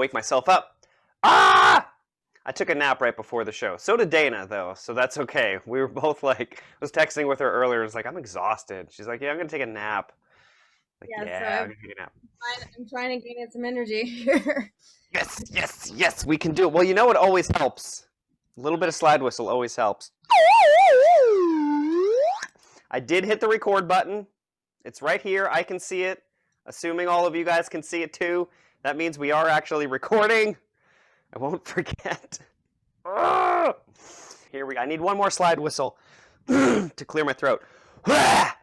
wake myself up. Ah! I took a nap right before the show. So did Dana, though, so that's okay. We were both like, I was texting with her earlier. I was like, I'm exhausted. She's like, yeah, I'm going to take a nap. Like, Yeah, yeah, so I'm going to take a nap. I'm trying to gain some energy here. Yes, we can do it. Well, you know what always helps? A little bit of slide whistle always helps. I did hit the record button. It's right here. I can see it. Assuming all of you guys can see it too. That means we are actually recording. I won't forget. Here we go. I need one more slide whistle to clear my throat. That's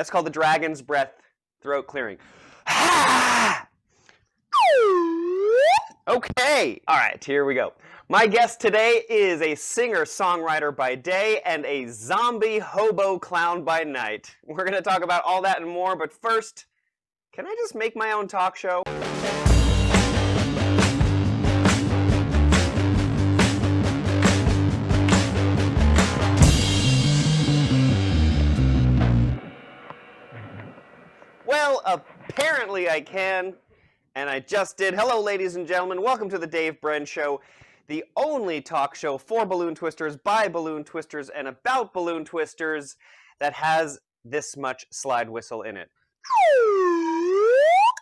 called the dragon's breath throat clearing. Okay. All right, here we go. My guest today is a singer-songwriter by day and a zombie hobo clown by night. We're going to talk about all that and more, but first, can I just make my own talk show? Well, apparently I can, and I just did. Hello, ladies and gentlemen. Welcome to the Dave Brenn Show, the only talk show for balloon twisters, by balloon twisters, and about balloon twisters that has this much slide whistle in it.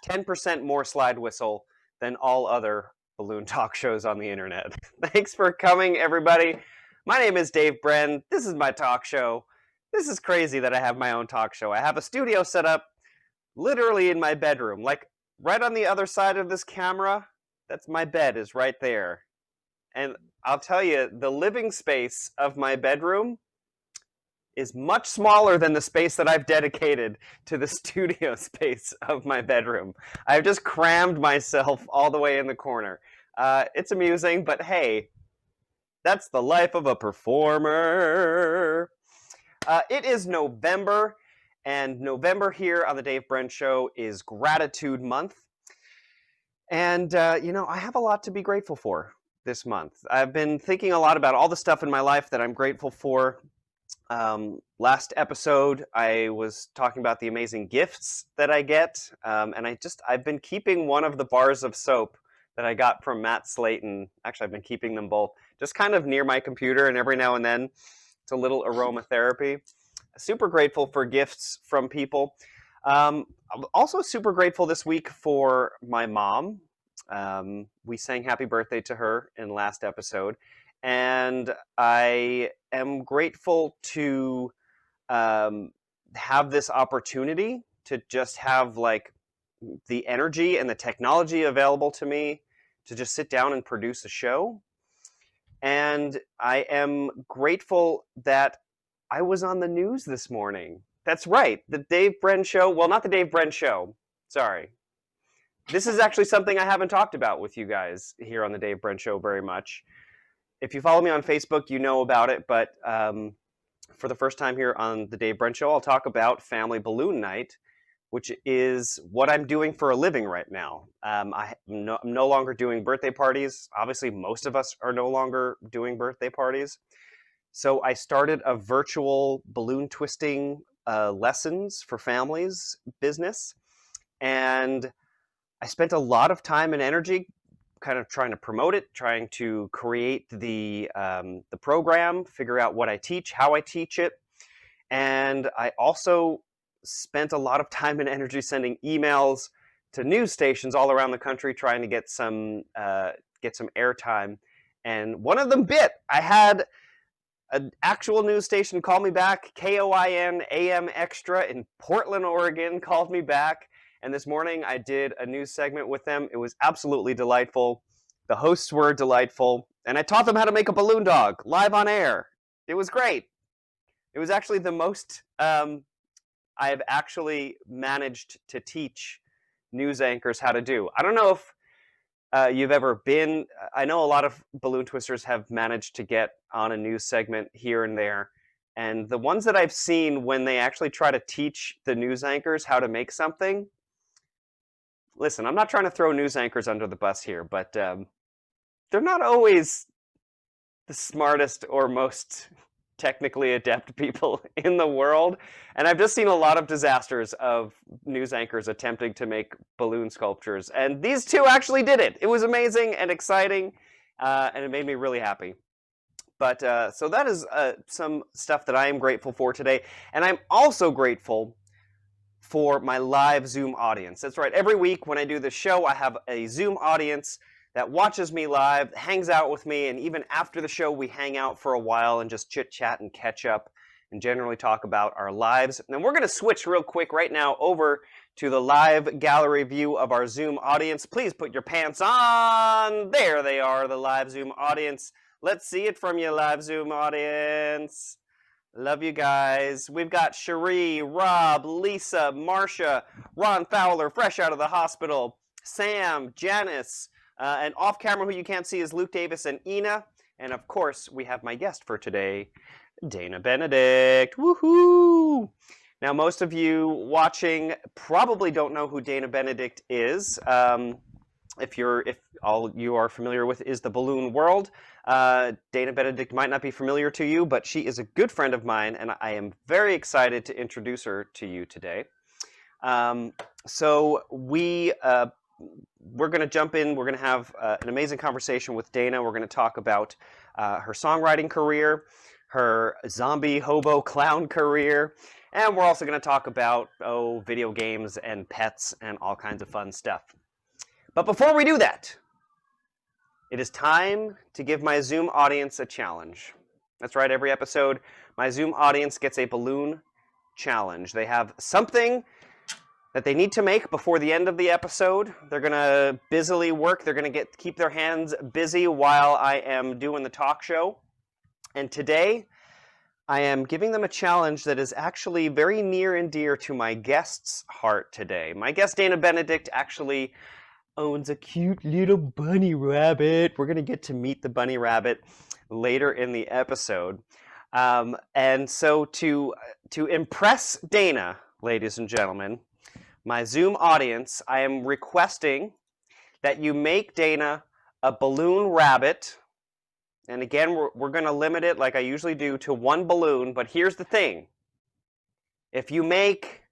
10% more slide whistle than all other balloon talk shows on the internet. Thanks for coming, everybody. My name is Dave Brenn. This is my talk show. This is crazy that I have my own talk show. I have a studio set up literally in my bedroom, like right on the other side of this camera. That's my bed is right there. And I'll tell you, the living space of my bedroom is much smaller than the space that I've dedicated to the studio space of my bedroom. I've just crammed myself all the way in the corner. It's amusing, but hey, that's the life of a performer. It is November, and November here on the Dave Brenn Show is Gratitude Month. And, I have a lot to be grateful for this month. I've been thinking a lot about all the stuff in my life that I'm grateful for. Last episode, I was talking about the amazing gifts that I get. And I've been keeping one of the bars of soap that I got from Matt Slayton. Actually, I've been keeping them both just kind of near my computer, and every now and then it's a little aromatherapy. Super grateful for gifts from people. I'm also super grateful this week for my mom. We sang happy birthday to her in the last episode. And I am grateful to have this opportunity to just have like the energy and the technology available to me to just sit down and produce a show. And I am grateful that I was on the news this morning. That's right, the Dave Brenn Show. Well, not the Dave Brenn Show. Sorry. This is actually something I haven't talked about with you guys here on the Dave Brenn Show very much. If you follow me on Facebook, you know about it, but for the first time here on the Dave Brenn Show, I'll talk about Family Balloon Night, which is what I'm doing for a living right now. I'm no longer doing birthday parties. Obviously, most of us are no longer doing birthday parties. So I started a virtual balloon twisting lessons for families business. And I spent a lot of time and energy kind of trying to promote it, trying to create the program, figure out what I teach, how I teach it. And I also spent a lot of time and energy sending emails to news stations all around the country trying to get some airtime. And one of them bit. I had an actual news station called me back. KOIN AM Extra in Portland, Oregon called me back. And this morning I did a news segment with them. It was absolutely delightful. The hosts were delightful. And I taught them how to make a balloon dog live on air. It was great. It was actually the most I've actually managed to teach news anchors how to do. I don't know if you've ever been. I know a lot of balloon twisters have managed to get on a news segment here and there. And the ones that I've seen when they actually try to teach the news anchors how to make something, listen, I'm not trying to throw news anchors under the bus here, but they're not always the smartest or most technically adept people in the world. And I've just seen a lot of disasters of news anchors attempting to make balloon sculptures. And these two actually did it. It was amazing and exciting, and it made me really happy. But so that is some stuff that I am grateful for today. And I'm also grateful for my live Zoom audience. That's right. Every week when I do this show, I have a Zoom audience that watches me live, hangs out with me, and even after the show, we hang out for a while and just chit chat and catch up and generally talk about our lives. And we're going to switch real quick right now over to the live gallery view of our Zoom audience. Please put your pants on. There they are, the live Zoom audience. Let's see it from you, live Zoom audience. Love you guys. We've got Cherie, Rob, Lisa, Marcia, Ron Fowler, fresh out of the hospital, Sam, Janice, and off camera who you can't see is Luke Davis and Ina. And of course, we have my guest for today, Dana Benedict. Woohoo! Now, most of you watching probably don't know who Dana Benedict is. If all you are familiar with is the balloon world, Dana Benedict might not be familiar to you, but she is a good friend of mine, and I am very excited to introduce her to you today. So we're going to jump in. We're going to have an amazing conversation with Dana. We're going to talk about her songwriting career, her zombie hobo clown career, and we're also going to talk about video games and pets and all kinds of fun stuff. But before we do that, it is time to give my Zoom audience a challenge. That's right, every episode, my Zoom audience gets a balloon challenge. They have something that they need to make before the end of the episode. They're going to busily work. They're going to keep their hands busy while I am doing the talk show. And today, I am giving them a challenge that is actually very near and dear to my guest's heart today. My guest, Dana Benedict, actually owns a cute little bunny rabbit. We're going to get to meet the bunny rabbit later in the episode. And so to impress Dana, ladies and gentlemen, my Zoom audience, I am requesting that you make Dana a balloon rabbit. And again, we're going to limit it, like I usually do, to one balloon. But here's the thing. If you make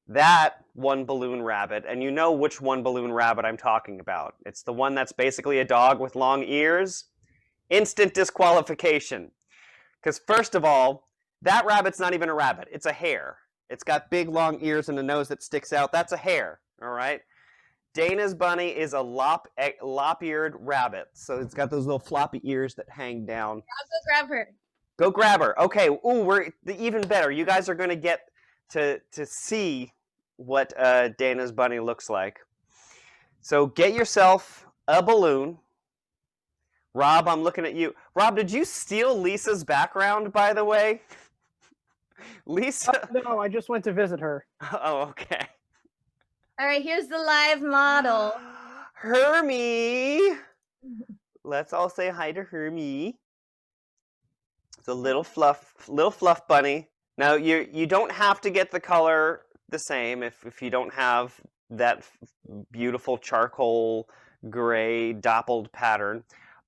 that one balloon rabbit, and you know which one balloon rabbit I'm talking about. It's the one that's basically a dog with long ears. Instant disqualification. Because first of all, that rabbit's not even a rabbit. It's a hare. It's got big long ears and a nose that sticks out. That's a hare, all right? Dana's bunny is a lop-eared rabbit. So it's got those little floppy ears that hang down. I'll go grab her. Go grab her. Okay, ooh, we're even better. You guys are going to get to see what Dana's bunny looks like. So get yourself a balloon. Rob, I'm looking at you. Rob, did you steal Lisa's background, by the way? Lisa? No, I just went to visit her. Oh, okay. All right, here's the live model. Hermie! Let's all say hi to Hermie. It's a little fluff bunny. Now, you don't have to get the color the same if you don't have that beautiful charcoal gray dappled pattern.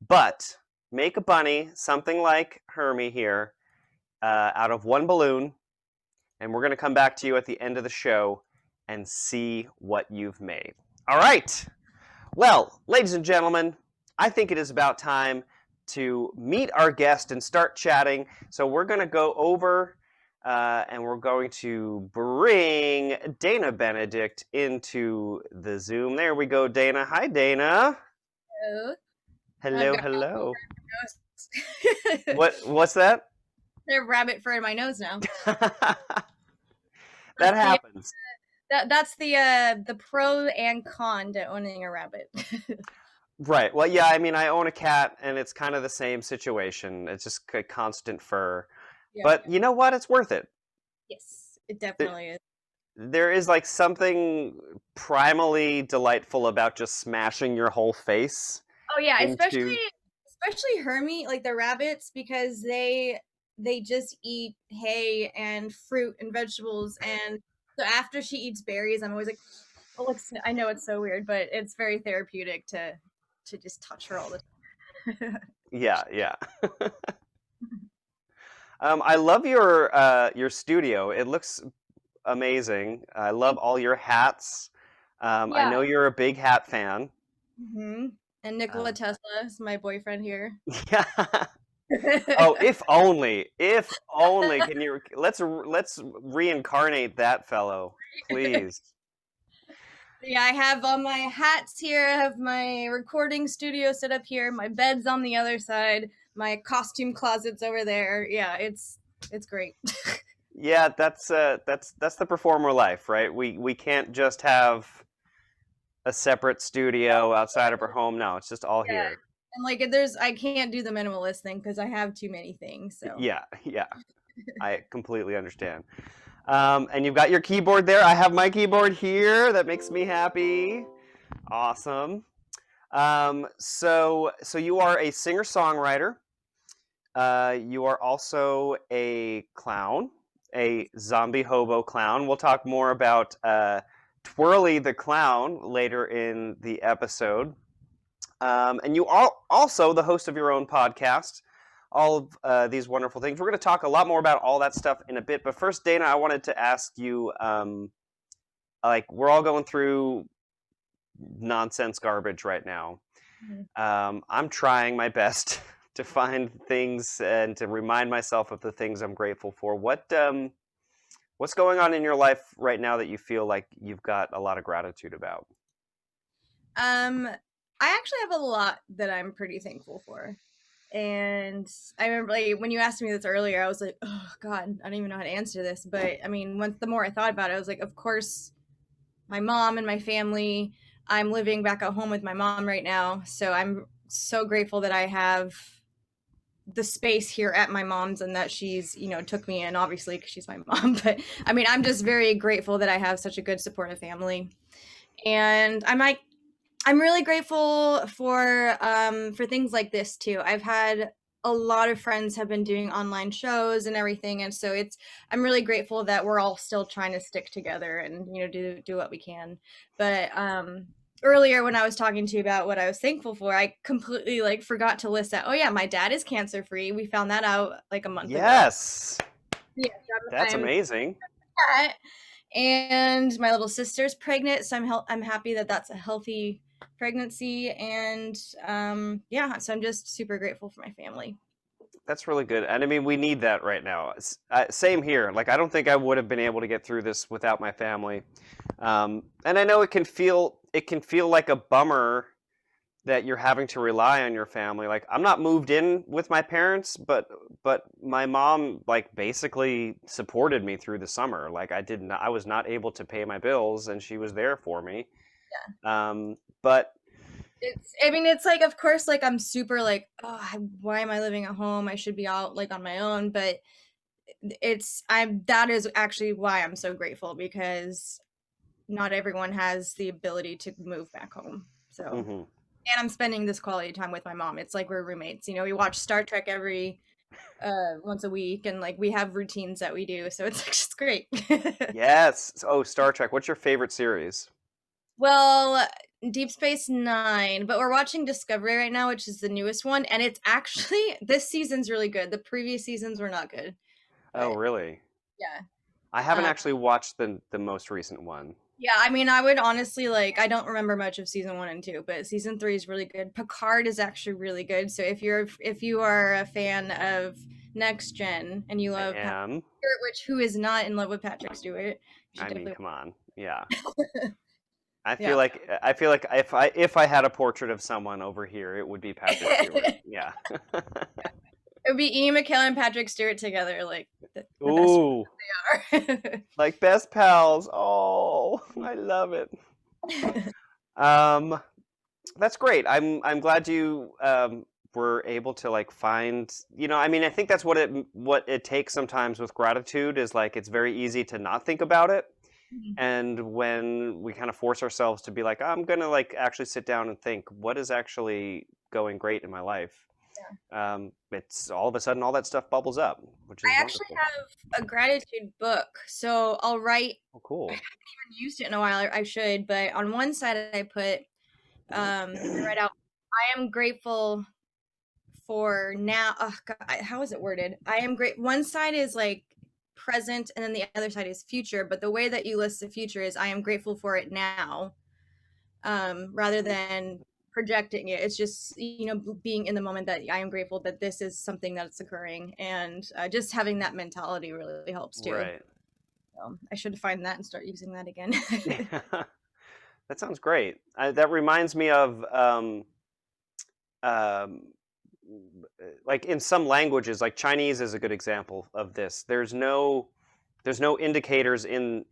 But make a bunny, something like Hermie here, out of one balloon. And we're going to come back to you at the end of the show and see what you've made. All right. Well, ladies and gentlemen, I think it is about time to meet our guest and start chatting. So we're going to go over and we're going to bring Dana Benedict into the Zoom. There we go, Dana. Hi, Dana. Hello. Hello. What's that? There's a rabbit fur in my nose now. That happens. That's the pro and con to owning a rabbit. Right. Well, yeah, I mean, I own a cat, and it's kind of the same situation. It's just a constant fur. Yeah. But you know what? It's worth it. Yes, it definitely is. There is like something primally delightful about just smashing your whole face. Oh yeah, into... especially Hermie, like the rabbits, because they just eat hay and fruit and vegetables, and so after she eats berries, I'm always like, oh, look, I know it's so weird, but it's very therapeutic to just touch her all the time. Yeah. I love your studio. It looks amazing. I love Thank all your hats. I Yeah. know you're a big hat fan. And Nikola Uh, Tesla is my boyfriend here. yeah. Oh, if only, if only. Can you let's reincarnate that fellow, please. Yeah, I have all my hats here. I have my recording studio set up here. My bed's on the other side. My costume closet's over there. Yeah, it's great. Yeah, that's the performer life, right? We can't just have a separate studio outside of our home. No, it's just all Yeah, here. and like I can't do the minimalist thing because I have too many things. So Yeah, yeah. I completely understand. And you've got your keyboard there. I have my keyboard here. That makes me happy. Awesome. So you are a singer-songwriter. You are also a clown, a zombie hobo clown. We'll talk more about Twirly the clown later in the episode. And you are also the host of your own podcast. All of these wonderful things. We're going to talk a lot more about all that stuff in a bit. But first, Dana, I wanted to ask you, like, we're all going through nonsense garbage right now. mhm. I'm trying my best to find things and to remind myself of the things I'm grateful for. What's going on in your life right now that you feel like you've got a lot of gratitude about? I actually have a lot that I'm pretty thankful for. And I remember like when you asked me this earlier, I was like, oh God, I don't even know how to answer this. But I mean, once the more I thought about it, I was like, of course, my mom and my family. I'm living back at home with my mom right now. So I'm so grateful that I have the space here at my mom's and that she's, took me in, obviously, because she's my mom. But I mean, I'm just very grateful that I have such a good supportive family. And I'm really grateful for things like this too. I've had a lot of friends have been doing online shows and everything, and so I'm really grateful that we're all still trying to stick together and do what we can. But earlier when I was talking to you about what I was thankful for, I completely like forgot to list that. Oh yeah, my dad is cancer free. We found that out like a month ago. Yes, Yeah, that's I'm amazing. and my little sister's pregnant, so I'm happy that that's a healthy pregnancy, and yeah, so I'm just super grateful for my family. That's really good. And I mean, we need that right now. Same here. Like, I don't think I would have been able to get through this without my family. And I know it can feel like a bummer that you're having to rely on your family. Like, I'm not moved in with my parents, but my mom like basically supported me through the summer. Like, I was not able to pay my bills, and she was there for me. But I mean, it's like, of course, like I'm super like, oh, why am I living at home? I should be out like on my own. But that is actually why I'm so grateful, because not everyone has the ability to move back home. So, mhm. and I'm spending this quality time with my mom. It's like we're roommates. We watch Star Trek every once a week, and like we have routines that we do. So it's just great. Yes. Oh, Star Trek. What's your favorite series? Well, Deep Space Nine, but we're watching Discovery right now, which is the newest one, and it's actually this season's really good. The previous seasons were not good, Oh, but really? yeah. I haven't Um, actually watched the most recent one. yeah, I mean, I would honestly like. I don't remember much of season one and two, but season three is really good. Picard is actually really good. So if you are a fan of Next Gen and you I love Patrick am. Stewart, which who is not in love with Patrick Stewart, you should I mean, definitely. come on. Yeah. I feel Yeah. like I feel like if I had a portrait of someone over here, it would be Patrick Stewart. Yeah. It would be Ian McKellen and Patrick Stewart together, like the best Ooh, friends they are. like best pals. Oh, I love it. Um, that's great. I'm glad you were able to like find. I mean, I think that's what it takes sometimes with gratitude is like it's very easy to not think about it. Mhm. And when we kind of force ourselves to be like, I'm gonna like actually sit down and think, what is actually going great in my life? Yeah. It's all of a sudden all that stuff bubbles up, which is I actually wonderful. have a gratitude book, so I'll write. Oh, I cool. haven't even used it in a while. I should, but on one side I put, I write out, I am grateful for now. Oh, God, how is it worded? I am great. One side is like present, and then the other side is future. But the way that you list the future is I am grateful for it now, rather than projecting it. It's just, being in the moment that I am grateful that this is something that's occurring, and just having that mentality really helps too. Right. So I should find that and start using that again. Yeah. That sounds great. That reminds me of um, like in some languages, like Chinese is a good example of this. There's no indicators in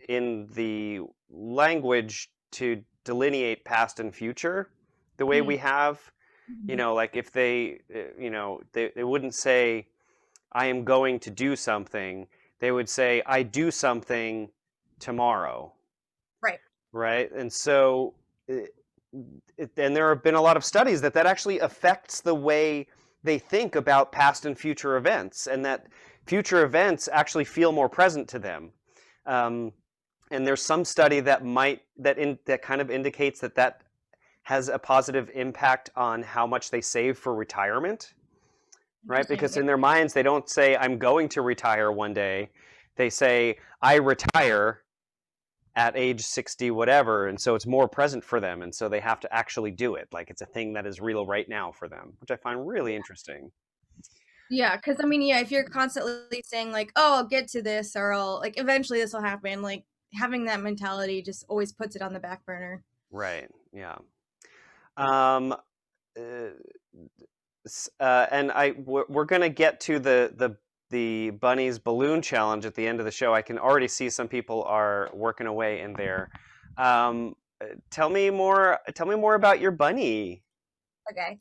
the language to delineate past and future the way Mm, we have. mhm. Like if they wouldn't say I am going to do something. They would say I do something tomorrow, Right. right? And so, and there have been a lot of studies that actually affects the way they think about past and future events, and that future events actually feel more present to them. Um, and there's some study that kind of indicates that has a positive impact on how much they save for retirement, right? Interesting. Because Yeah. in their minds, they don't say, I'm going to retire one day. They say, I retire at age 60, whatever. And so it's more present for them. And so they have to actually do it. Like it's a thing that is real right now for them, which I find really interesting. Yeah, because I mean, yeah, if you're constantly saying like, "Oh, I'll get to this," or "I'll like eventually this will happen," like having that mentality just always puts it on the back burner. Right. Yeah. Um, uh, and we're gonna get to the bunnies balloon challenge at the end of the show. I can already see some people are working away in there. Tell me more. Tell me more about your bunny. Okay.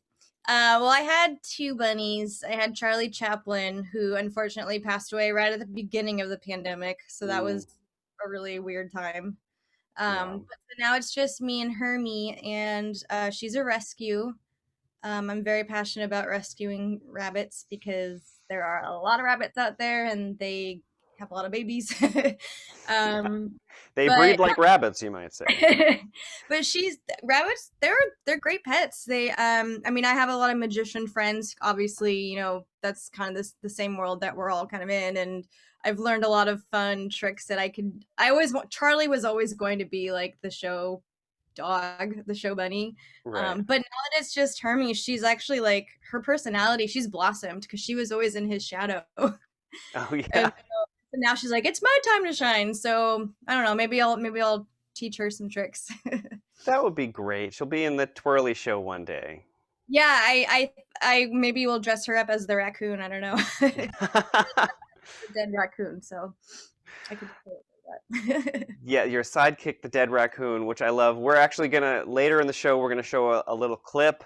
Well, I had two bunnies. I had Charlie Chaplin, who unfortunately passed away right at the beginning of the pandemic, so that Mm, was a really weird time. yeah. But so now it's just me and Hermie, and she's a rescue. I'm very passionate about rescuing rabbits because there are a lot of rabbits out there and they have a lot of babies. Yeah. um, They breed but like rabbits, you might say. but she's rabbits. They're great pets. I mean, I have a lot of magician friends. Obviously, that's kind of the same world that we're all kind of in, and I've learned a lot of fun tricks that I could. I always want. Charlie was always going to be like the show dog, the show bunny. Right. But now that it's just Hermie, she's actually like her personality, she's blossomed because she was always in his shadow. Oh And yeah. so now she's like, it's my time to shine. So I don't know, maybe I'll teach her some tricks. That would be great. She'll be in the twirly show one day. Yeah, I maybe will dress her up as the raccoon. I don't know. The dead raccoon, so I could just play it like that. Yeah, your sidekick, the dead raccoon, which I love. We're actually gonna later in the show. We're gonna show a little clip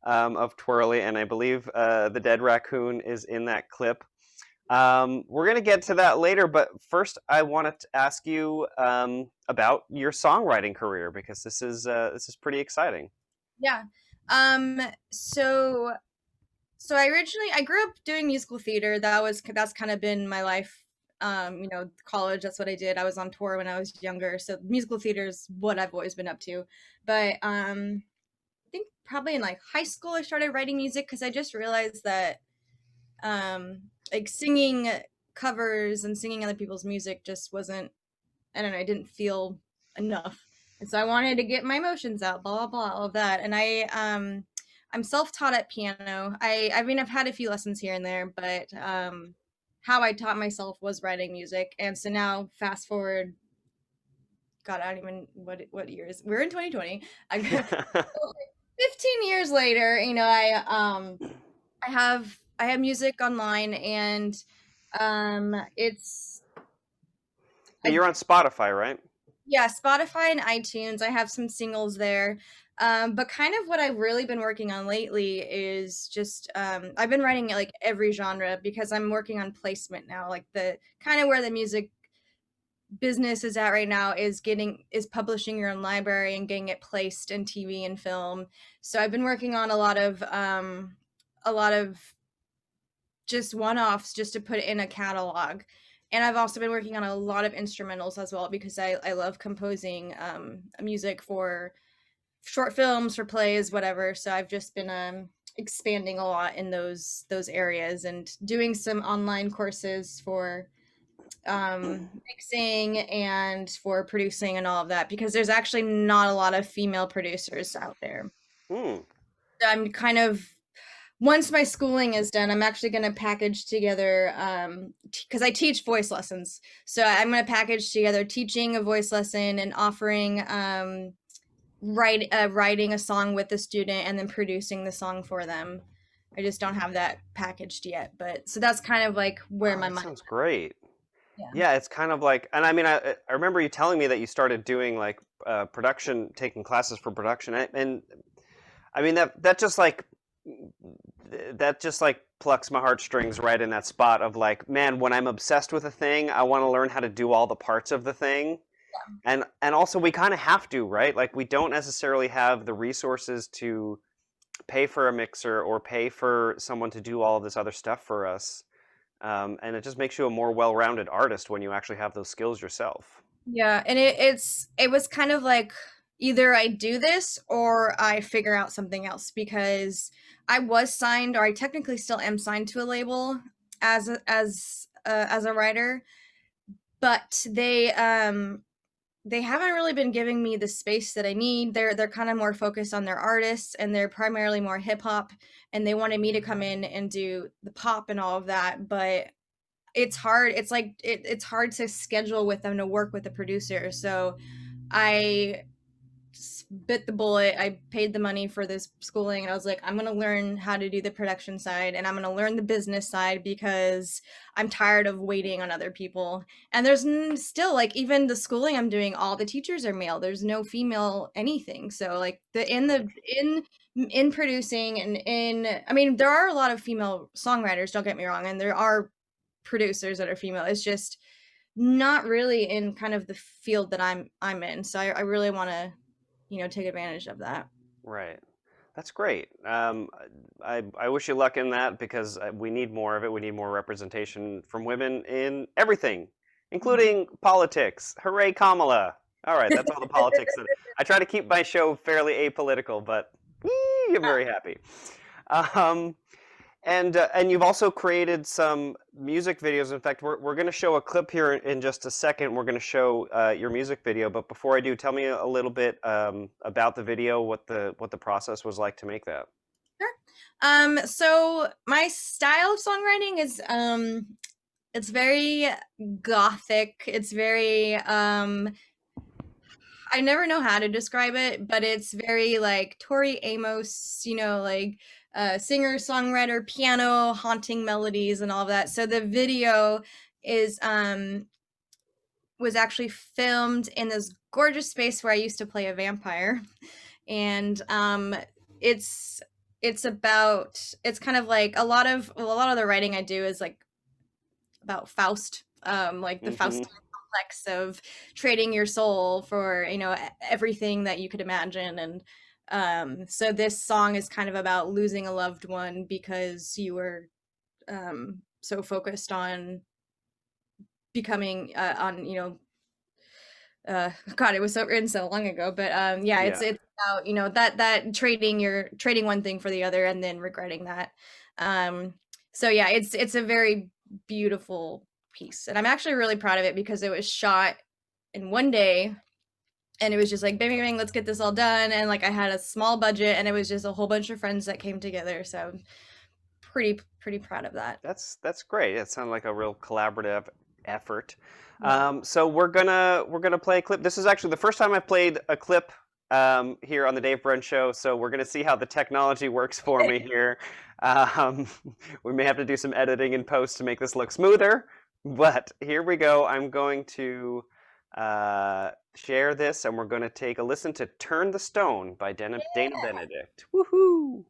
of Twirly, and I believe the dead raccoon is in that clip. We're gonna get to that later, but first, I wanted to ask you about your songwriting career because this is pretty exciting. Yeah. Um so I grew up doing musical theater. That's kind of been my life. College, that's what I did. I was on tour when I was younger. So musical theater is what I've always been up to. But I think probably in like high school I started writing music because I just realized that like singing covers and singing other people's music just wasn't, I don't know, I didn't feel enough. And so I wanted to get my emotions out, blah blah blah, all of that. And I'm self-taught at piano. I mean I've had a few lessons here and there, but how I taught myself was writing music. And so now fast forward, God, I don't even what years. We're in 2020. I 15 years later, I have music online, and it's I You're on Spotify, right? yeah, Spotify and iTunes. I have some singles there. But kind of what I've really been working on lately is just I've been writing like every genre because I'm working on placement now. Like the kind of where the music business is at right now is publishing your own library and getting it placed in TV and film. So I've been working on a lot of just one-offs just to put in a catalog. And I've also been working on a lot of instrumentals as well because I love composing music for short films, for plays, whatever. So I've just been expanding a lot in those areas and doing some online courses for mixing and for producing and all of that, because there's actually not a lot of female producers out there. Hmm. So I'm kind of, once my schooling is done, I'm actually going to package together, because I teach voice lessons. So I'm going to package together teaching a voice lesson and offering writing a song with the student and then producing the song for them. I just don't have that packaged yet, but so that's kind of like where Oh, my that mind. sounds great. Yeah. Yeah, it's kind of like, and I mean, I remember you telling me that you started doing like production, taking classes for production, and I mean that just like plucks my heartstrings right in that spot of like, man, when I'm obsessed with a thing, I want to learn how to do all the parts of the thing. And also we kind of have to, right? Like we don't necessarily have the resources to pay for a mixer or pay for someone to do all of this other stuff for us. And it just makes you a more well-rounded artist when you actually have those skills yourself. Yeah, and it was kind of like either I do this or I figure out something else, because I was signed, or I technically still am signed to a label as a writer, but they haven't really been giving me the space that I need. They're kind of more focused on their artists, and they're primarily more hip hop, and they wanted me to come in and do the pop and all of that, but it's hard. It's like it's hard to schedule with them to work with a producer. So I bit the bullet. I paid the money for this schooling, and I was like, I'm going to learn how to do the production side, and I'm going to learn the business side, because I'm tired of waiting on other people. And there's still, like, even the schooling I'm doing, all the teachers are male. There's no female anything. So like in producing and I mean, there are a lot of female songwriters, don't get me wrong, and there are producers that are female. It's just not really in kind of the field that I'm in. So I really want to, take advantage of that. Right. That's great. I wish you luck in that because we need more of it. We need more representation from women in everything, including politics. Hooray, Kamala! All right, that's all the politics that I try to keep my show fairly apolitical, but I'm very happy. Um, and you've also created some music videos. In fact, we're going to show a clip here in just a second. We're going to show your music video. But before I do, tell me a little bit about the video, what the process was like to make that. Sure. So my style of songwriting is it's very gothic. It's very I never know how to describe it, but it's very like Tori Amos, like singer, songwriter, piano, haunting melodies and all of that. So the video is was actually filmed in this gorgeous space where I used to play a vampire. And it's it's kind of like a lot of the writing I do is like about Faust, like the Mm-hmm. Faustian complex of trading your soul for, everything that you could imagine. And so this song is kind of about losing a loved one because you were so focused on becoming God, it was so written so long ago, but yeah, Yeah. it's about, that trading one thing for the other and then regretting that. So yeah, it's a very beautiful piece, and I'm actually really proud of it because it was shot in one day, and it was just like bang bang bang, let's get this all done. And like I had a small budget, and it was just a whole bunch of friends that came together. So I'm pretty proud of that. That's great. It sounded like a real collaborative effort. Yeah. So we're gonna play a clip. This is actually the first time I've played a clip here on the Dave Brenn Show. So we're gonna see how the technology works for me here. Um, we may have to do some editing in post to make this look smoother, but here we go. I'm going to share this, and we're going to take a listen to "Turn the Stone" by Dana Benedict. Woohoo!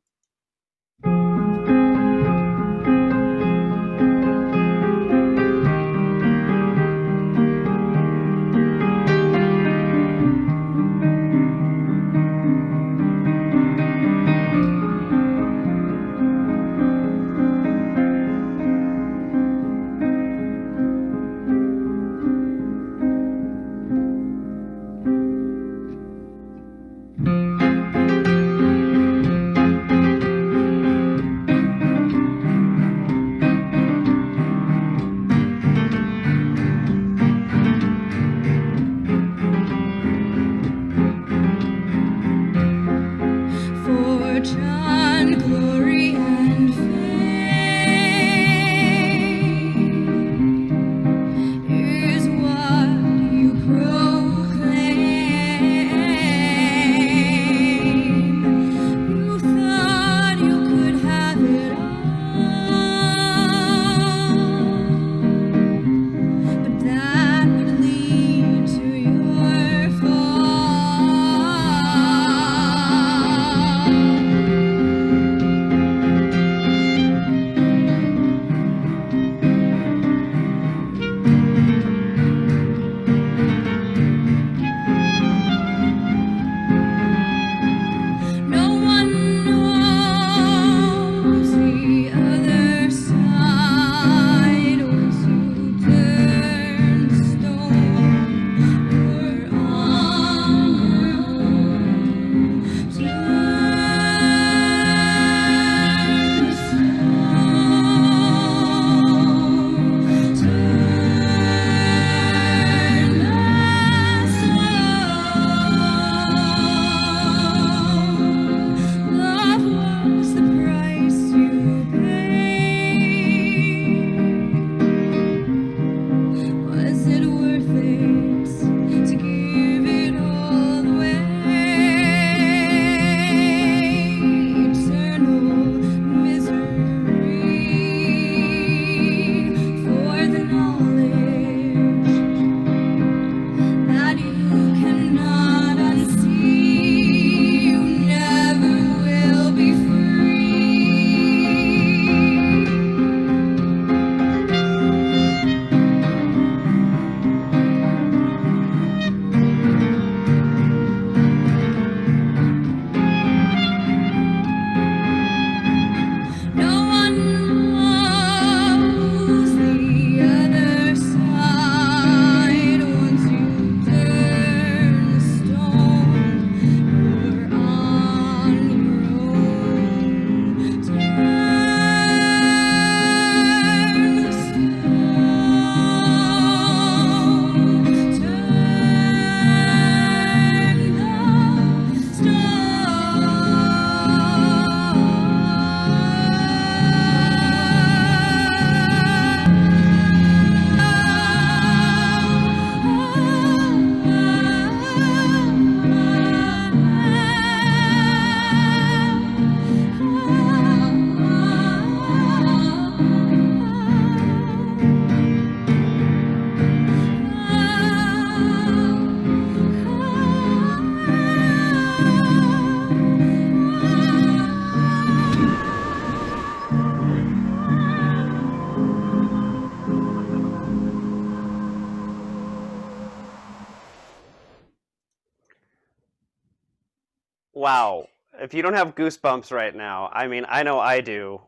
Wow. If you don't have goosebumps right now, I mean, I know I do.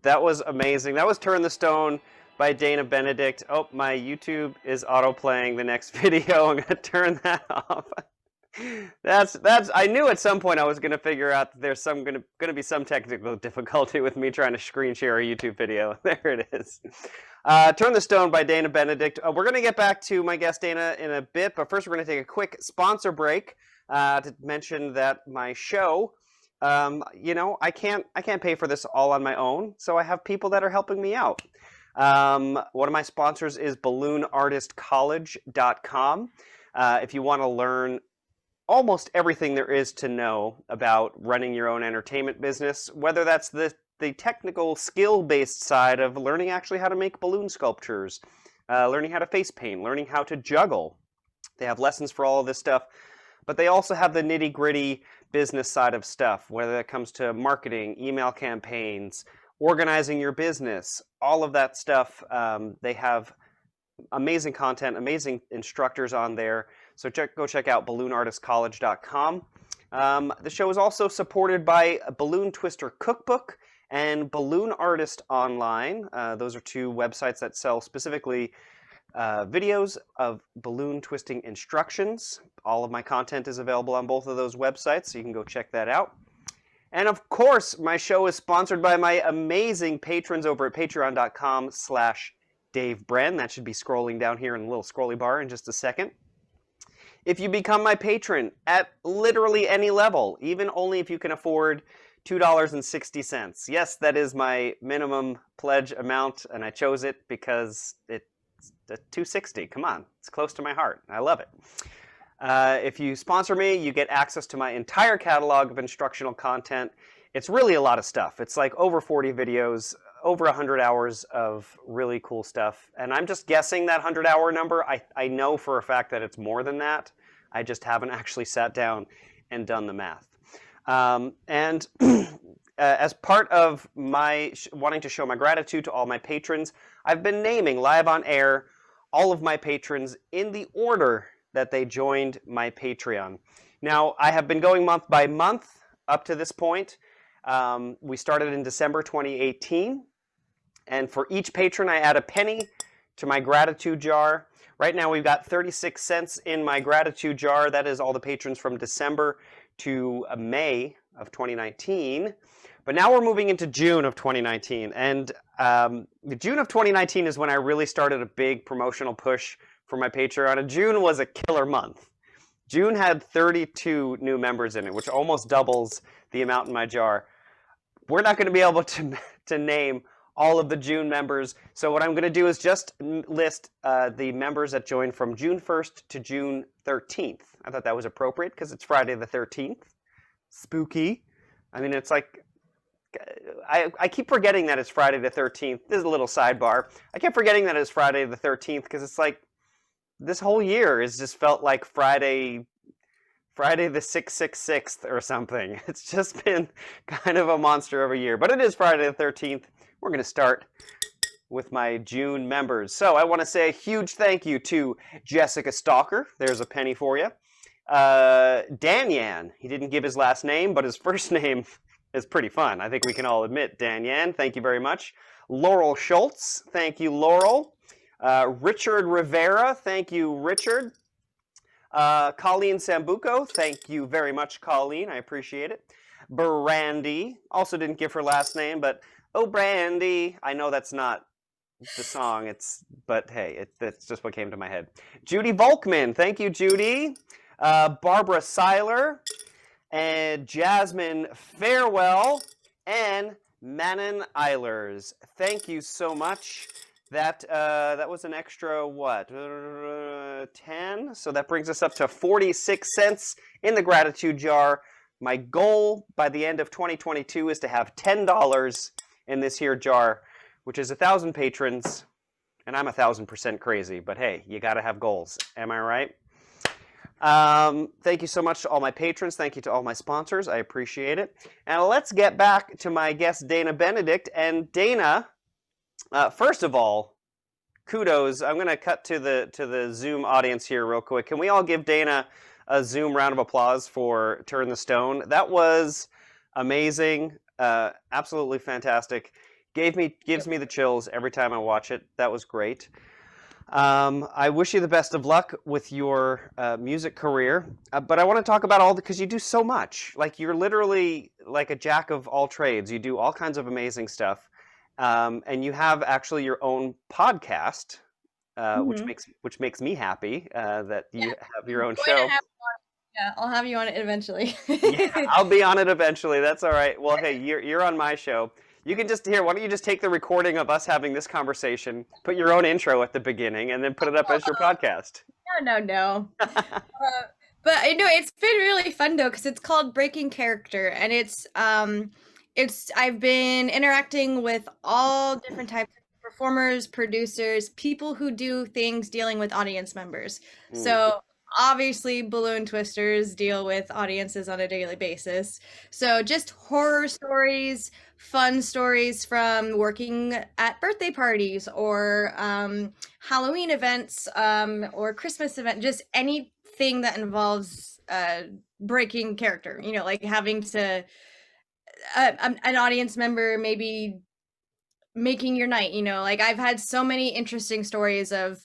That was amazing. That was Turn the Stone by Dana Benedict. Oh, my YouTube is auto-playing the next video. I'm gonna turn that off. That's I knew at some point I was gonna figure out that there's gonna be some technical difficulty with me trying to screen share a YouTube video. There it is. Turn the Stone by Dana Benedict. We're gonna get back to my guest Dana in a bit, but first we're gonna take a quick sponsor break to mention that my show, I can't pay for this all on my own, so I have people that are helping me out. One of my sponsors is balloonartistcollege.com. If you want to learn almost everything there is to know about running your own entertainment business, whether that's the technical skill-based side of learning actually how to make balloon sculptures, learning how to face paint, learning how to juggle. They have lessons for all of this stuff, but they also have the nitty-gritty business side of stuff, whether it comes to marketing, email campaigns, organizing your business, all of that stuff. They have amazing content, amazing instructors on there. So go check out balloonartistcollege.com. The show is also supported by Balloon Twister Cookbook and Balloon Artist Online. Those are two websites that sell specifically videos of balloon twisting instructions. All of my content is available on both of those websites, so you can go check that out. And of course, my show is sponsored by my amazing patrons over at patreon.com/Dave Brenn. That should be scrolling down here in the little scrolly bar in just a second. If you become my patron at literally any level, even only if you can afford $2.60. Yes, that is my minimum pledge amount, and I chose it because it's $2.60. Come on, it's close to my heart. I love it. If you sponsor me, you get access to my entire catalog of instructional content. It's really a lot of stuff. It's like over 40 videos, over 100 hours of really cool stuff. And I'm just guessing that 100-hour number. I know for a fact that it's more than that. I just haven't actually sat down and done the math. And as part of my wanting to show my gratitude to all my patrons, I've been naming live on air all of my patrons in the order that they joined my Patreon. Now, I have been going month by month up to this point. We started in December 2018, and for each patron, I add a penny to my gratitude jar. Right now, we've got 36 cents in my gratitude jar. That is all the patrons from December to May of 2019. But now we're moving into June of 2019, and June of 2019 is when I really started a big promotional push for my Patreon, and June was a killer month. June had 32 new members in it, which almost doubles the amount in my jar. We're not going to be able to name all of the June members, so what I'm going to do is just list the members that joined from June 1st to June 13th. I thought that was appropriate because it's Friday the 13th. Spooky. I mean, it's like, I keep forgetting that it's Friday the 13th. This is a little sidebar. I kept forgetting that it's Friday the 13th because it's like, this whole year has just felt like Friday the 666th or something. It's just been kind of a monster of a year. But it is Friday the 13th. We're going to start with my June members. So I want to say a huge thank you to Jessica Stalker. There's a penny for you. Danyan. He didn't give his last name, but his first name is pretty fun. I think we can all admit. Danyan, thank you very much. Laurel Schultz. Thank you, Laurel. Richard Rivera, thank you, Richard. Colleen Sambuco, thank you very much, Colleen. I appreciate it. Brandy, also didn't give her last name, but oh, Brandy. I know that's not the song, but hey, that's just what came to my head. Judy Volkman, thank you, Judy. Barbara Seiler, and Jasmine Farewell, and Manon Eilers. Thank you so much. That was an extra, what, 10? So that brings us up to 46 cents in the gratitude jar. My goal by the end of 2022 is to have $10 in this here jar, which is 1,000 patrons, and I'm 1,000% crazy. But hey, you got to have goals. Am I right? Thank you so much to all my patrons. Thank you to all my sponsors. I appreciate it. And let's get back to my guest, Dana Benedict. And Dana... first of all, kudos. I'm going to cut to the Zoom audience here real quick. Can we all give Dana a Zoom round of applause for Turn the Stone. That was amazing, absolutely fantastic. Gives me the chills every time I watch it. That was great. I wish you the best of luck with your music career, but I want to talk about because you do so much. Like you're literally like a jack of all trades. You do all kinds of amazing stuff, and you have actually your own podcast, Mhm. which makes me happy that Yeah, you have your I'm own going to show. have yeah, I'll have you on it eventually. Yeah, I'll be on it eventually. That's all right. Well, hey, you're on my show. You can just here. Why don't you just take the recording of us having this conversation, put your own intro at the beginning, and then put it up as your podcast. No, no, no. But I know it's been really fun though because it's called Breaking Character, and it's I've been interacting with all different types of performers, producers, people who do things dealing with audience members. Mm. So obviously balloon twisters deal with audiences on a daily basis. So just horror stories, fun stories from working at birthday parties or Halloween events or Christmas event, just anything that involves breaking character, you know, like having to an audience member maybe making your night, you know, like I've had so many interesting stories of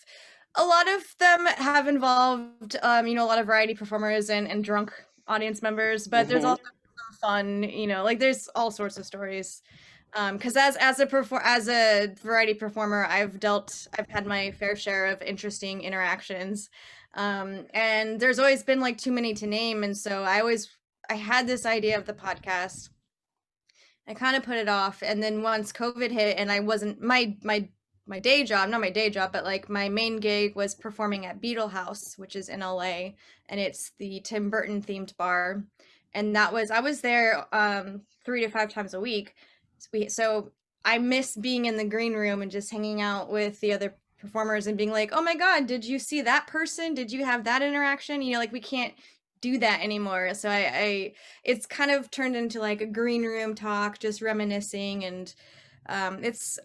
a lot of them have involved you know, a lot of variety performers and drunk audience members, but there's Hmm. also some fun, you know, like there's all sorts of stories. Because as a variety performer, I've had my fair share of interesting interactions, and there's always been like too many to name, and so I had this idea of the podcast. I kind of put it off, and then once COVID hit, and I wasn't my day job, not my day job, but like my main gig was performing at Beetle House, which is in LA, and it's the Tim Burton themed bar, and I was there 3 to 5 times a week. So I miss being in the green room and just hanging out with the other performers and being like, "Oh my God, did you see that person? Did you have that interaction?" You know, like we can't do that anymore. So I it's kind of turned into like a green room talk, just reminiscing, and it's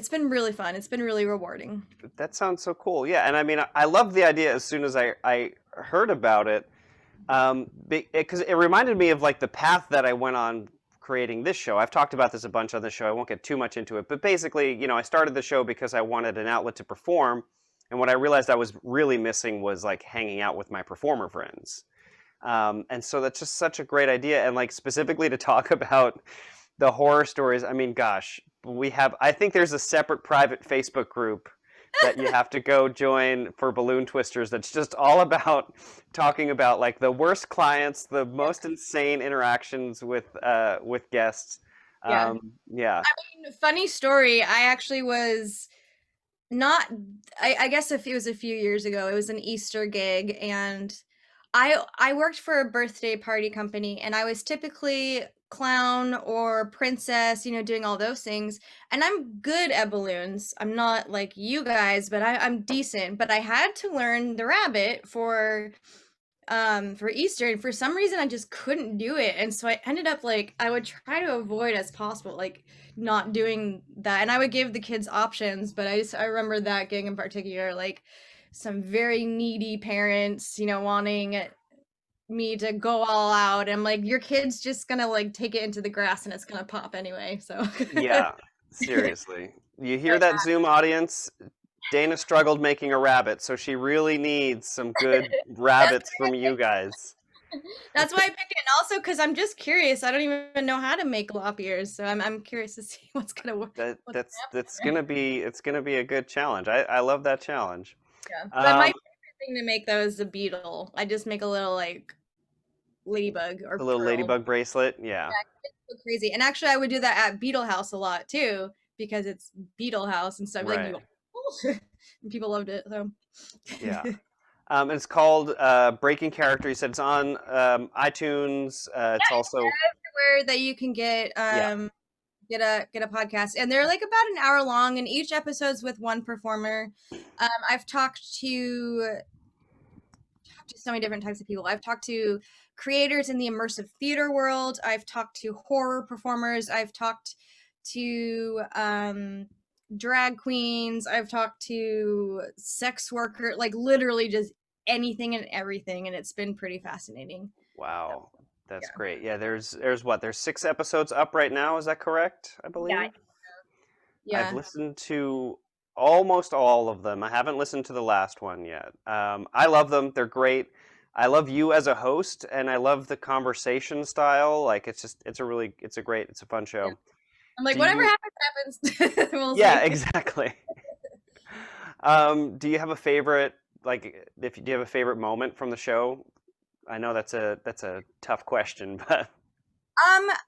been really fun. It's been really rewarding. That sounds so cool. Yeah, and I mean, I love the idea as soon as I heard about it, because it reminded me of like the path that I went on creating this show. I've talked about this a bunch on the show. I won't get too much into it, but basically, I started the show because I wanted an outlet to perform, and what I realized I was really missing was like hanging out with my performer friends. And so that's just such a great idea, and like specifically to talk about the horror stories. I mean, gosh, I think there's a separate private Facebook group that you have to go join for balloon twisters that's just all about talking about like the worst clients, the most insane interactions with guests. Yeah. Yeah. Funny story. I actually was not I guess if it was a few years ago, it was an Easter gig, and I worked for a birthday party company, and I was typically clown or princess, you know, doing all those things. And I'm good at balloons. I'm not like you guys, but I'm decent. But I had to learn the rabbit for Easter, and for some reason I just couldn't do it. And so I ended up like I would try to avoid as possible like not doing that. And I would give the kids options, but I remember that gig in particular, like some very needy parents, you know, wanting me to go all out. I'm like, your kid's just gonna like take it into the grass and it's gonna pop anyway. So Yeah. Seriously. You hear that, Zoom audience? Dana struggled making a rabbit, so she really needs some good that's rabbits from you guys. That's why I picked it, and also because I'm just curious. I don't even know how to make lop ears, so I'm curious to see what's gonna work. What's That's gonna happen gonna be it's gonna be a good challenge. I love that challenge. there. Yeah, but my Um, favorite thing to make though is the beetle. I just make a little like ladybug or a little turtle. ladybug bracelet. Yeah, Yeah, it's so crazy. And actually, I would do that at Beetle House a lot too because it's Beetle House and stuff. Like you, right. go, and people loved it. So Yeah. And it's called Breaking Character. You said it's on iTunes. It's also everywhere that you can yeah. get a podcast, and they're like about an hour long, and each episode's with one performer. I've talked to so many different types of people. I've talked to creators in the immersive theater world. I've talked to horror performers. I've talked to drag queens. I've talked to sex worker, like literally just anything and everything, and it's been pretty fascinating. Wow, that's Yeah. great. Yeah, there's 6 episodes up right now. Is that correct? I Yeah. believe. I've Yeah. listened to almost all of them. I haven't listened to the last one yet. I love them. They're great. I love you as a host, and I love the conversation style. Like it's a fun Yeah. show. I'm like, Do whatever you? happens, happens. We'll Yeah, see. exactly. Do you have a favorite? Like, if do you have a favorite moment from the show? I know that's a tough question, but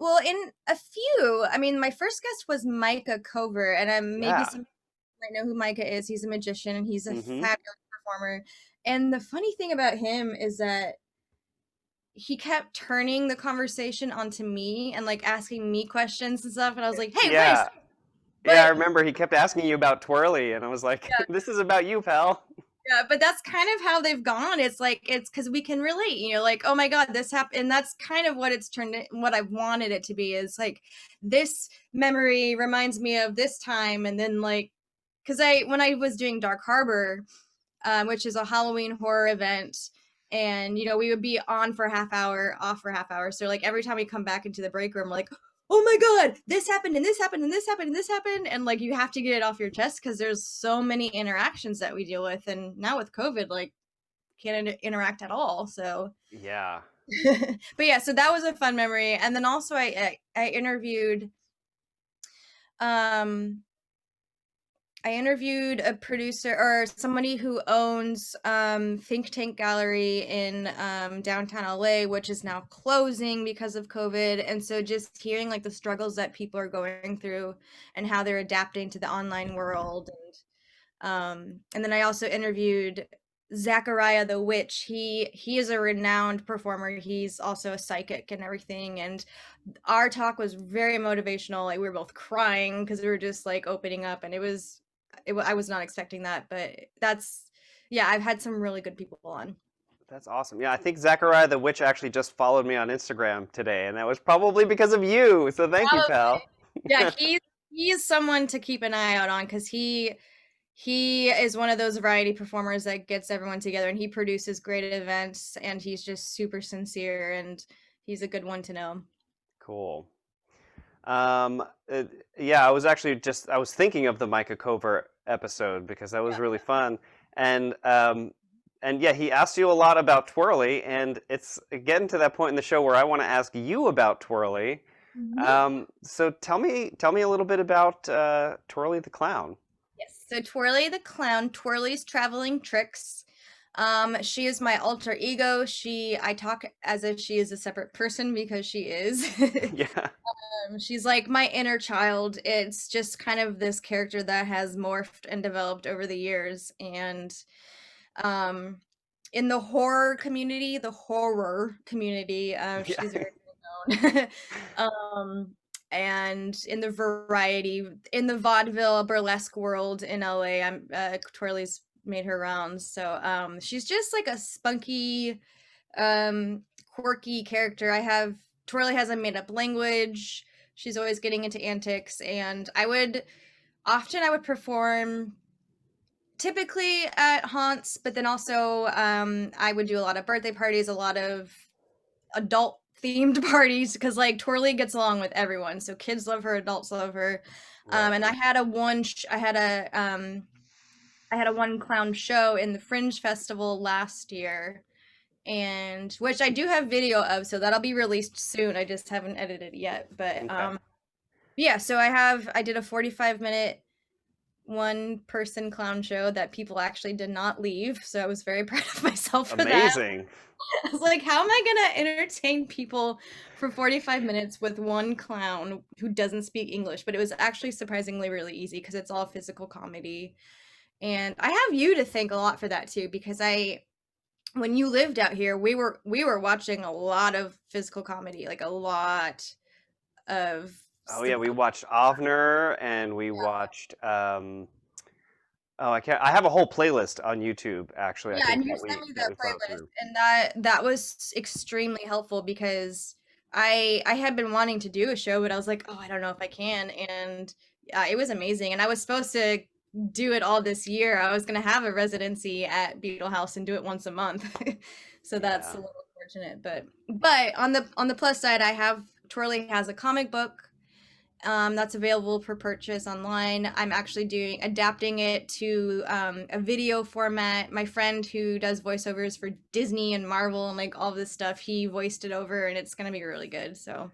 Well, in a few, I mean, my first guest was Micah Cover, and maybe yeah. some might know who Micah is. He's a magician and he's a Mm-hmm. fabulous performer. And the funny thing about him is that he kept turning the conversation onto me and like asking me questions and stuff. And I was like, hey, wait a Yeah. second. Yeah, I But remember he kept asking you about Twirly, and I was like, "This is about you, pal." yeah, but that's kind of how they've gone. It's like it's because we can relate, like, oh my God, this happened. And that's kind of what it's turned what I wanted it to be is like this memory reminds me of this time. And then like because I when I was doing Dark Harbor, which is a Halloween horror event. And we would be on for a half hour, off for a half hour. So like every time we come back into the break room, we're like, oh my God, this happened and this happened and this happened and this happened. And like you have to get it off your chest because there's so many interactions that we deal with. And now with COVID, like can't interact at all. So Yeah. but yeah, so that was a fun memory. And then also I interviewed um I interviewed a producer or somebody who owns Think Tank Gallery in downtown LA, which is now closing because of COVID. And so just hearing like the struggles that people are going through and how they're adapting to the online world. And then I also interviewed Zachariah the Witch. He is a renowned performer. He's also a psychic and everything. And our talk was very motivational. Like we were both crying because we were just like opening up, and I was not expecting that, but yeah, I've had some really good people on. That's awesome. Yeah, I think Zachariah the Witch actually just followed me on Instagram today, and that was probably because of you. So thank you, Probably. pal. Yeah, he's someone to keep an eye out on because he is one of those variety performers that gets everyone together, and he produces great events, and he's just super sincere, and he's a good one to know. Cool. Um, uh, yeah, I was thinking of the Micah Cover episode because that was really fun, and yeah, he asked you a lot about Twirly, and it's getting to that point in the show where I want to ask you about Twirly. Mhm. So tell me a little bit about Twirly the Clown. Yes. So Twirly the clown, Twirly's traveling tricks. She is my alter ego. I talk as if she is a separate person because she is. Yeah, She's like my inner child. It's just kind of this character that has morphed and developed over the years. And um, in the horror community, yeah, she's very well known. um, and in the vaudeville burlesque world in LA, Twirly's made her rounds. So she's just like a spunky, quirky character. Twirly has a made up language. She's always getting into antics, and I would perform typically at haunts, but then also I would do a lot of birthday parties, a lot of adult themed parties because like Twirly gets along with everyone. So kids love her, adults love her. right. And I had a one clown show in the Fringe Festival last year, and which I do have video of, so that'll be released soon. I just haven't edited it yet. But Okay, yeah, so I did a 45-minute one person clown show that people actually did not leave. So I was very proud of myself for that. amazing. I was like, how am I gonna entertain people for 45 minutes with one clown who doesn't speak English? But it was actually surprisingly really easy because it's all physical comedy. And I have you to thank a lot for that too, because when you lived out here, we were watching a lot of physical comedy, like a lot of Oh the yeah, we watched Avner, and we watched oh, I can't. I have a whole playlist on YouTube actually. I yeah, think and you sent me that that we've gone playlist, through. and that was extremely helpful because I had been wanting to do a show, but I was like, oh, I don't know if I can, and it was amazing. And I was supposed to do it all this year. I was gonna have a residency at Beetle House and do it once a month. So that's a Yeah. little unfortunate. But on the plus side, I have Twirly has a comic book that's available for purchase online. I'm actually adapting it to a video format. My friend who does voiceovers for Disney and Marvel and like all this stuff, he voiced it over, and it's gonna be really good. So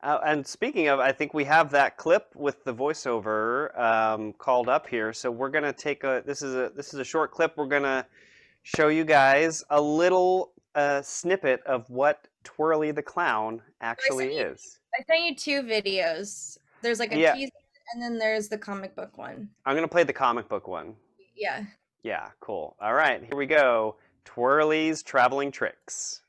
And speaking of, I think we have that clip with the voiceover called up here. So we're gonna take a. This is a short clip. We're gonna show you guys a little snippet of what Twirly the Clown I sent actually you is. I sent you two videos. There's like a Yeah, teaser, and then there's the comic book one. I'm gonna play the comic book one. Yeah. Yeah, cool. All right, here we go. Twirly's Traveling Tricks.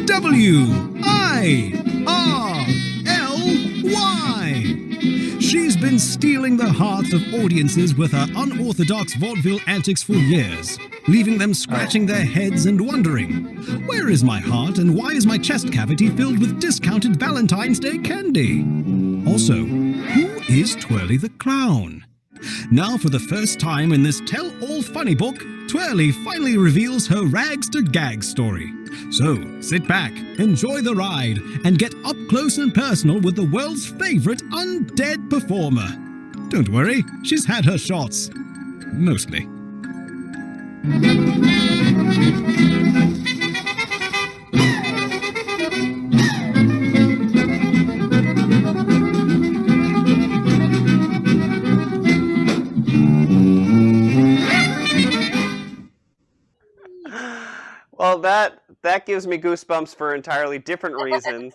TWIRLY. She's been stealing the hearts of audiences with her unorthodox vaudeville antics for years, leaving them scratching their heads and wondering, where is my heart and why is my chest cavity filled with discounted Valentine's Day candy? Also, who is Twirly the Clown? Now, for the first time in this tell-all funny book, Twirly finally reveals her rags to gag story. So, sit back, enjoy the ride, and get up close and personal with the world's favorite undead performer. Don't worry, she's had her shots. Mostly. Well, that gives me goosebumps for entirely different reasons.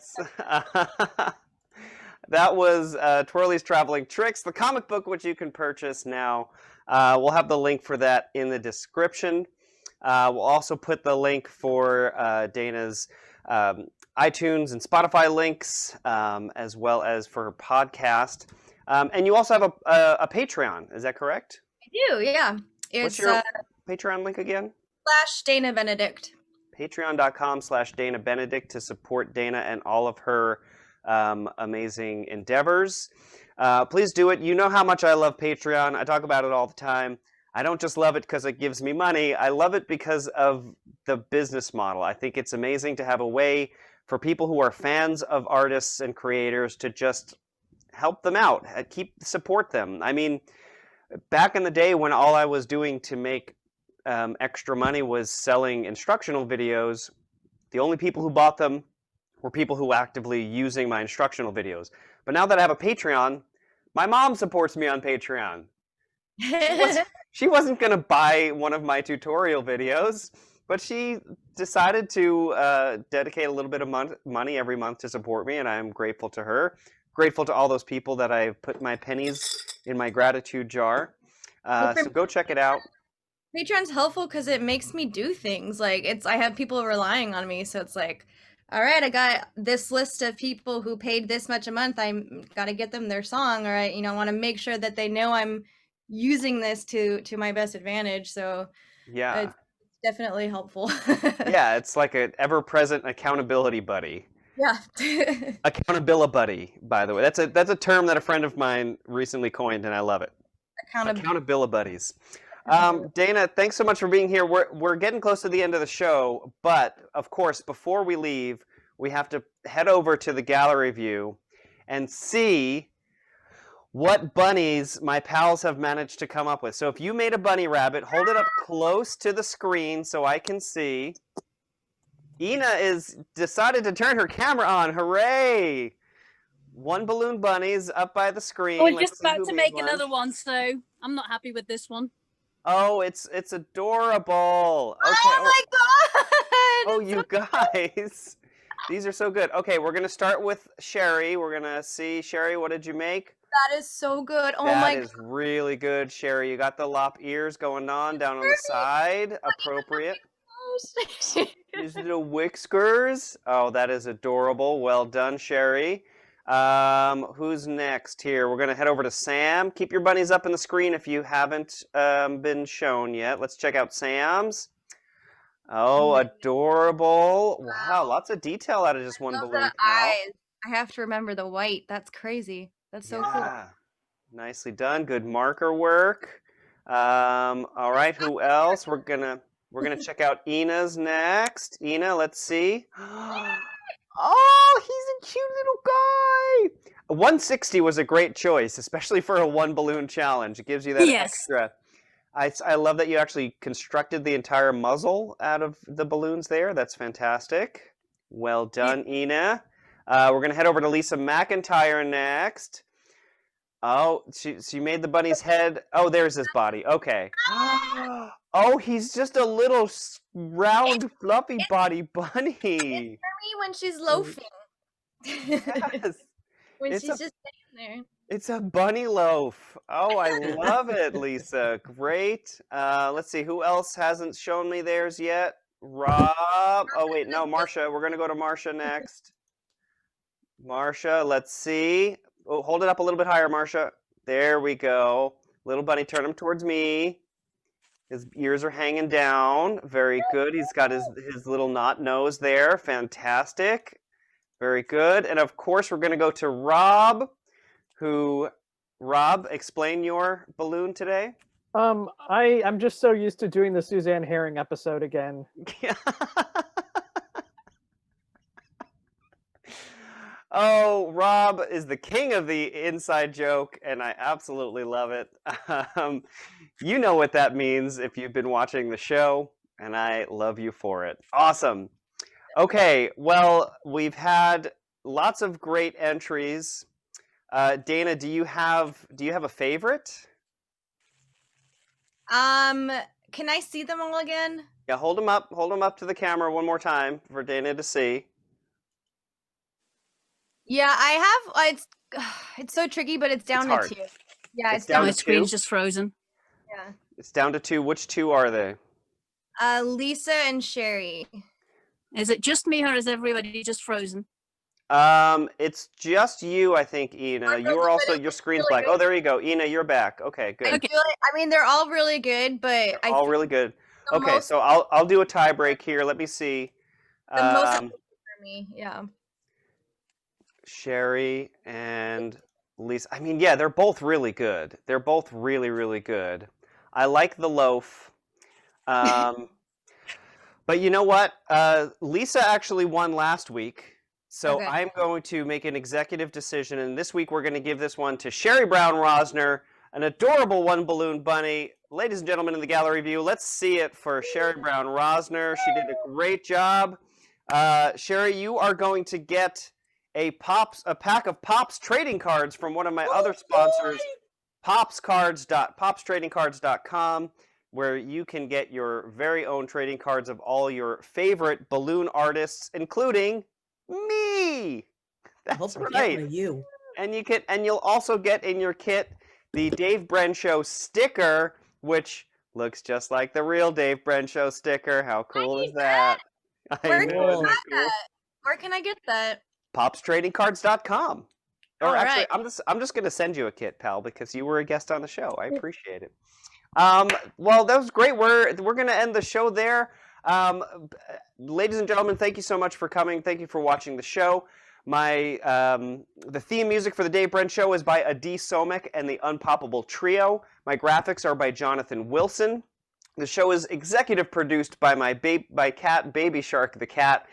That was Twirly's Traveling Tricks, the comic book, which you can purchase now. We'll have the link for that in the description. We'll also put the link for Dana's iTunes and Spotify links, as well as for her podcast. And you also have a Patreon, is that correct? I do, yeah. What's It's your Patreon link again? / Dana Benedict. Patreon.com/Dana Benedict to support Dana and all of her amazing endeavors. Please do it. You know how much I love Patreon. I talk about it all the time. I don't just love it because it gives me money. I love it because of the business model. I think it's amazing to have a way for people who are fans of artists and creators to just help them out, support them. I mean, back in the day when all I was doing to make extra money was selling instructional videos, the only people who bought them were people who were actively using my instructional videos. But now that I have a Patreon, my mom supports me on Patreon. She wasn't going to buy one of my tutorial videos, but she decided to dedicate a little bit of money every month to support me, and I'm grateful to her. Grateful to all those people that I put my pennies in my gratitude jar. So go check it out. Patreon's helpful because it makes me do things. Like I have people relying on me, so it's like, all right, I got this list of people who paid this much a month. I got to get them their song, or I want to make sure that they know I'm using this to my best advantage. So yeah, it's definitely helpful. Yeah, it's like an ever-present accountability buddy. Yeah. Accountability buddy, by the way. That's a term that a friend of mine recently coined, and I love it. Accountability buddies. Dana, thanks so much for being here. We're getting close to the end of the show, but of course, before we leave, we have to head over to the gallery view and see what bunnies my pals have managed to come up with. So if you made a bunny rabbit, hold it up close to the screen so I can see. Ina is decided to turn her camera on. Hooray! One balloon bunny's up by the screen. We're just about to make another one, so I'm not happy with this one. Oh, it's adorable. Okay. Oh my god! Oh, you guys. These are so good. Okay, we're going to start with Sherry. We're going to see, Sherry, what did you make? That is so good. Oh my god. That is really good, Sherry. You got the lop ears going on down on the side. Appropriate. These little whiskers. Oh, that is adorable. Well done, Sherry. Who's next here? We're going to head over to Sam. Keep your bunnies up in the screen if you haven't been shown yet. Let's check out Sam's. Oh, my adorable. Wow, Wow. lots of detail out of just one Love balloon, the pal. eyes. I have to remember the white. That's crazy. That's so cool. Yeah. Nicely done. Good marker work. All right, who else? We're gonna check out Ina's next. Ina, let's see. Oh, he's a cute little guy. 160 was a great choice, especially for a one balloon challenge. It gives you that Yes. extra. I love that you actually constructed the entire muzzle out of the balloons there. That's fantastic. Well done, Ina. We're gonna head over to Lisa McIntyre next. Oh, she made the bunny's head. Oh, there's his body. Okay. Oh, he's just a little round, fluffy body bunny. Me when she's loafing. Yes, When it's she's a just sitting it's a bunny loaf. Oh, I love it, Lisa. Great. Let's see who else hasn't shown me theirs yet. Rob. Oh wait, no, Marsha. We're gonna go to Marsha next. Marsha, let's see. Oh, hold it up a little bit higher, Marsha. There we go. Little bunny, turn him towards me. His ears are hanging down. Very good. He's got his little knot nose there. Fantastic. Very good. And of course, we're going to go to Rob, Rob, explain your balloon today. I'm just so used to doing the Suzanne Herring episode again. Oh, Rob is the king of the inside joke, and I absolutely love it. You know what that means if you've been watching the show, and I love you for it. Awesome. Okay, well, we've had lots of great entries. Dana, do you have a favorite? Can I see them all again? Yeah, hold them up to the camera one more time for Dana to see. Yeah, I have. It's so tricky, but it's down hard. to 2. Yeah, It's it's down down My to to 2. screen's two? just frozen. Yeah. It's down to 2. Which 2 are they? Lisa and Sherry. Is it just me or is everybody just frozen? It's just you, I think, Ina. You are also, your screen's really black. good. Oh, there you go. Ina, you're back. Okay, good. I mean, they're all really good, but They're all really good. the Okay, most- so I'll do a tie break here. Let me see. the most for me. Yeah. Sherry and Lisa. I mean, yeah, they're both really good. They're both really, really good. I like the loaf. But you know what? Lisa actually won last week. So Okay. I'm going to make an executive decision, and this week we're going to give this one to Sherry Brown Rosner, an adorable one balloon bunny. Ladies and gentlemen in the gallery view, let's see it for Sherry Brown Rosner. She did a great job. Sherry, you are going to get a pack of Pops trading cards from one of my other sponsors, popstradingcards.com, where you can get your very own trading cards of all your favorite balloon artists, including me. That's right. You. And you'll also get in your kit the Dave Brenn Show sticker, which looks just like the real Dave Brenn Show sticker. How cool is that? Where I can know, I isn't get it cool? that? Where can I get that? popstradingcards.com. Or All actually, right. I'm just going to send you a kit, pal, because you were a guest on the show. I appreciate it. Well, that was great. We're going to end the show there. Ladies and gentlemen, thank you so much for coming. Thank you for watching the show. The theme music for the Dave Brenn Show is by Adi Somek and the Unpoppable Trio. My graphics are by Jonathan Wilson. The show is executive produced by my cat, Baby Shark the cat.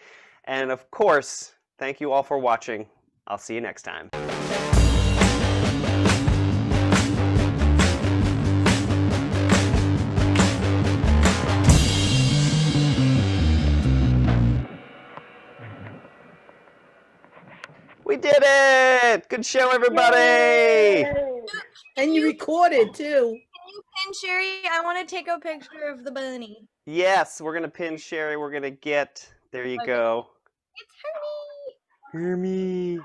And of course, thank you all for watching. I'll see you next time. We did it! Good show, everybody! And you recorded too. Can you pin Sherry? I want to take a picture of the bunny. Yes, we're going to pin Sherry. We're going to get... There you Okay. go. It's Hermie. Hermie.